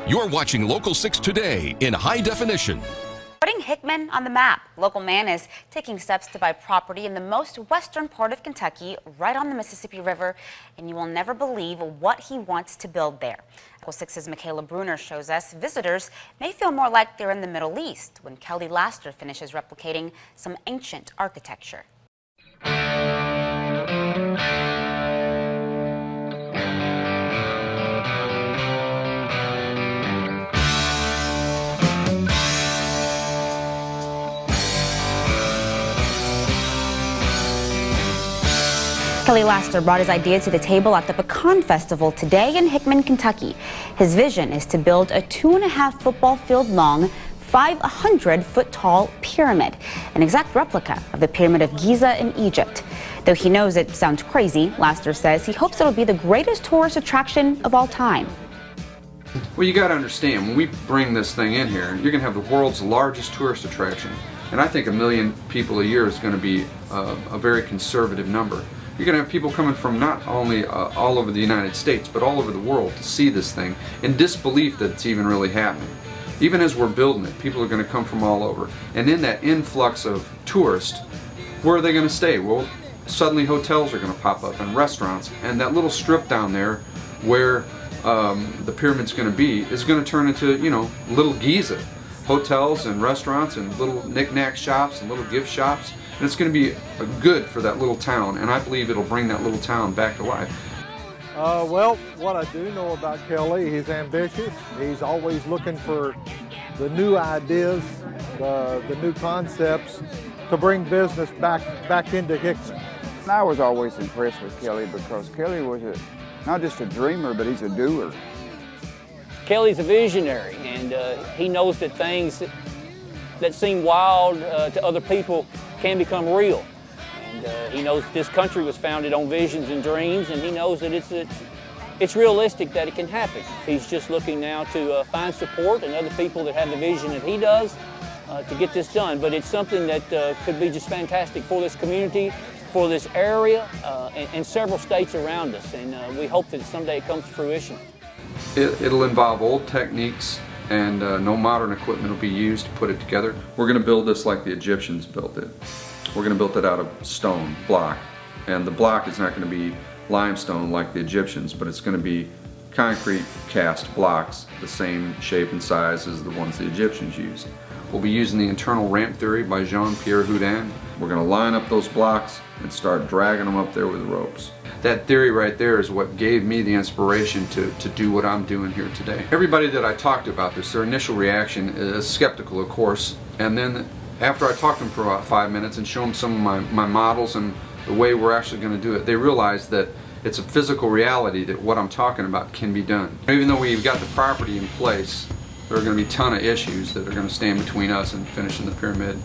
You're watching Local 6 today in high definition. Putting Hickman on the map, local man is taking steps to buy property in the most western part of Kentucky, right on the Mississippi River, and you will never believe what he wants to build there. Local 6's Michaela Bruner shows us visitors may feel more like they're in the Middle East when Kelly Laster finishes replicating some ancient architecture. Kelly Laster brought his idea to the table at the Pecan Festival today in Hickman, Kentucky. His vision is to build a 2.5 football field long, 500-foot tall pyramid, an exact replica of the Pyramid of Giza in Egypt. Though he knows it sounds crazy, Laster says he hopes it'll be the greatest tourist attraction of all time. Well, you got to understand, when we bring this thing in here, you're going to have the world's largest tourist attraction. And I think 1 million people a year is going to be a very conservative number. You're going to have people coming from not only all over the United States, but all over the world to see this thing in disbelief that it's even really happening. Even as we're building it, people are going to come from all over. And in that influx of tourists, where are they going to stay? Well, suddenly hotels are going to pop up and restaurants. And that little strip down there where the pyramid's going to be is going to turn into, you know, little Giza. Hotels and restaurants and little knick-knack shops and little gift shops. And it's going to be good for that little town, and I believe it'll bring that little town back to life. Well, what I do know about Kelly, he's ambitious. He's always looking for the new ideas, the new concepts to bring business back into Hickman. I was always impressed with Kelly because Kelly was not just a dreamer, but he's a doer. Kelly's a visionary, and he knows that things that seem wild to other people can become real. And he knows that this country was founded on visions and dreams, and he knows that it's realistic that it can happen. He's just looking now to find support and other people that have the vision that he does to get this done. But it's something that could be just fantastic for this community, for this area, and several states around us. And we hope that someday it comes to fruition. It'll involve old techniques, and no modern equipment will be used to put it together. We're going to build this like the Egyptians built it. We're going to build it out of stone block, and the block is not going to be limestone like the Egyptians, but it's going to be concrete cast blocks, the same shape and size as the ones the Egyptians used. We'll be using the internal ramp theory by Jean-Pierre Houdin. We're going to line up those blocks and start dragging them up there with the ropes. That theory right there is what gave me the inspiration to do what I'm doing here today. Everybody that I talked about this, their initial reaction is skeptical, of course, and then after I talk to them for about 5 minutes and show them some of my models and the way we're actually going to do it, they realize that it's a physical reality that what I'm talking about can be done. Even though we've got the property in place, there are going to be a ton of issues that are going to stand between us and finishing the pyramid.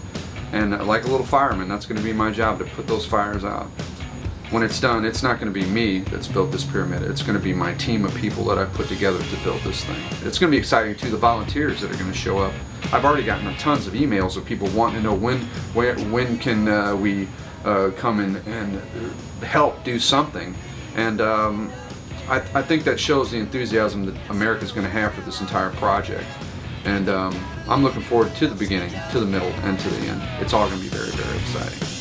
And like a little fireman, that's going to be my job, to put those fires out. When it's done, it's not going to be me that's built this pyramid. It's going to be my team of people that I've put together to build this thing. It's going to be exciting too, the volunteers that are going to show up. I've already gotten tons of emails of people wanting to know when can we come and help do something. And I think that shows the enthusiasm that America's going to have for this entire project. And I'm looking forward to the beginning, to the middle, and to the end. It's all going to be very, very exciting.